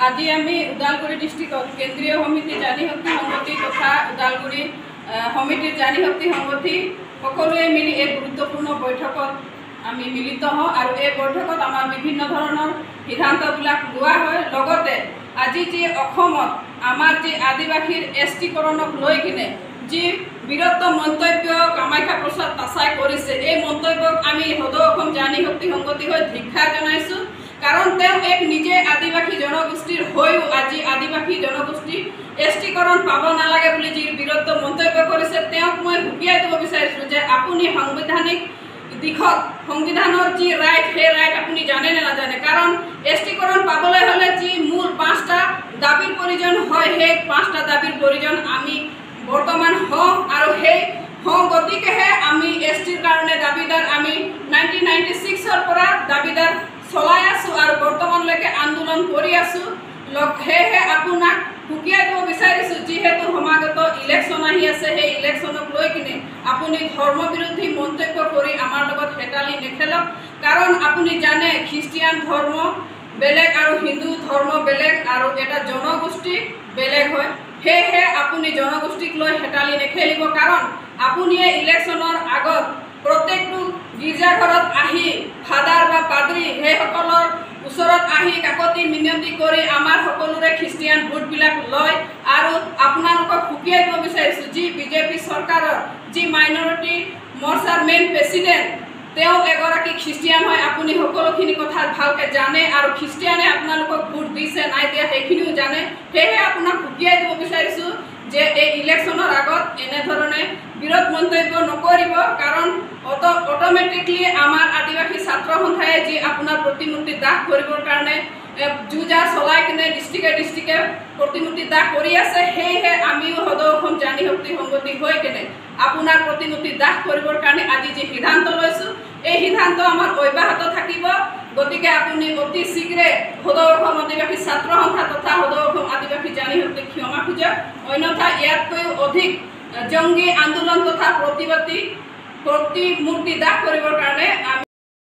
আজি আমি ওদালগুৰি ডিষ্ট্ৰিক্টত কেন্দ্ৰীয় সমিতি জানি শক্তি সংগঠি তথা ওদালগুৰি সমিতিৰ জানি শক্তি সংগঠি সকলোৱে মিলি এই গুৰুত্বপূৰ্ণ বৈঠকত আমি মিলিত হওঁ আৰু এই বৈঠকত আমাৰ বিভিন্ন ধৰণৰ সিদ্ধান্তবিলাক লোৱা হয়। লগতে আজি যি অসমত আমাৰ যি আদিবাসীৰ এছটিকৰণক লৈ কিনে যি বিৰত মন্তব্য কামাখ্যা প্ৰসাদ তাছাই কৰিছে, এই মন্তব্যক আমি সদৌ অসম জানি শক্তি সংগঠি হৈ ধিক্ষাৰ জনাইছোঁ। কাৰণ তেওঁ এক নিজে আদিবাসী জনগোষ্ঠীৰ হৈও আজি আদিবাসী জনগোষ্ঠী এছটিকৰণ পাব নালাগে বুলি যি বিৰত মন্তব্য কৰিছে, তেওঁক মই হুকিয়াই দিব বিচাৰিছোঁ যে আপুনি সাংবিধানিক দিশত সংবিধানৰ যি ৰাইট সেই ৰাইট আপুনি জানে নে নাজানে। কাৰণ এছটিকৰণ পাবলৈ হ'লে যি মূল 5টা দাবীৰ প্ৰয়োজন হয়, সেই 5টা দাবীৰ প্ৰয়োজন আমি বৰ্তমান হওঁ আৰু সেই হওঁ গতিকেহে আমি এছটিৰ কাৰণে দাবীদাৰ। আমি 1996ৰ পৰা দাবীদাৰ চলাই আছোঁ আৰু বৰ্তমানলৈকে আন্দোলন কৰি আছোঁ। সেয়েহে আপোনাক হুকিয়াই দিব বিচাৰিছোঁ, যিহেতু সমাগত ইলেকশ্যন আহি আছে, সেই ইলেকশ্যনক লৈ কিনে আপুনি ধৰ্মবিৰোধী মন্তব্য কৰি আমাৰ লগত হেতালি নেখেলক। কাৰণ আপুনি জানে খ্ৰীষ্টিয়ান ধৰ্ম বেলেগ আৰু হিন্দু ধৰ্ম বেলেগ আৰু এটা জনগোষ্ঠী বেলেগ হয়। সেয়েহে আপুনি জনগোষ্ঠীক লৈ হেতালি নেখেলিব। কাৰণ আপুনিয়ে ইলেকশ্যনৰ আগত প্ৰত্যেকটো গীৰ্জাঘৰত আহি ফাদাৰ বা পাদ্ৰী সেইসকলৰ ওচৰত আহি কাকতি মিনতি কৰি আমাৰ সকলোৰে খ্ৰীষ্টিয়ান ভোটবিলাক লয়। আৰু আপোনালোকক হুকিয়াই দিব বিচাৰিছোঁ, যি বিজেপি চৰকাৰৰ যি মাইনৰিটি মৰ্চাৰ মেইন প্ৰেচিডেণ্ট, তেওঁ এগৰাকী খ্ৰীষ্টিয়ান হয়। আপুনি সকলোখিনি কথা ভালকৈ জানে আৰু খ্ৰীষ্টিয়ানে আপোনালোকক ভোট দিছে নাই দিয়া সেইখিনিও জানে। সেয়েহে আপোনাক হুকিয়াই দিব বিচাৰিছোঁ যে এই ইলেকশ্যনৰ আগত এনেধৰণে বিৰোধ মন্তব্য নকৰিব। কাৰণ অট'মেটিকলি আমাৰ আদিবাসী ছাত্ৰ সন্থাই যি আপোনাৰ প্ৰতিমূৰ্তি দাহ কৰিবৰ কাৰণে যুঁজা চলাই কিনে ডিষ্ট্ৰিক্টে প্ৰতিমূৰ্তি দাহ কৰি আছে। সেয়েহে আমিও সদৌ অসম জানি শক্তি সংগঠি হৈ কিনে আপোনাৰ প্ৰতিমূৰ্তি দাহ কৰিবৰ কাৰণে আজি যি সিদ্ধান্ত লৈছোঁ, এই সিদ্ধান্ত আমাৰ অব্যাহত থাকিব। গতিকে আপুনি অতি শীঘ্ৰে সদৌ অসম আদিবাসী ছাত্ৰ সন্থা তথা সদৌ অসম আদিবাসী জানি শক্তি ক্ষমা খোজক। অন্যথা ইয়াতকৈও অধিক জংগী আন্দোলন তথা প্ৰতিমূৰ্তি দাহ কৰিবৰ কাৰণে আমি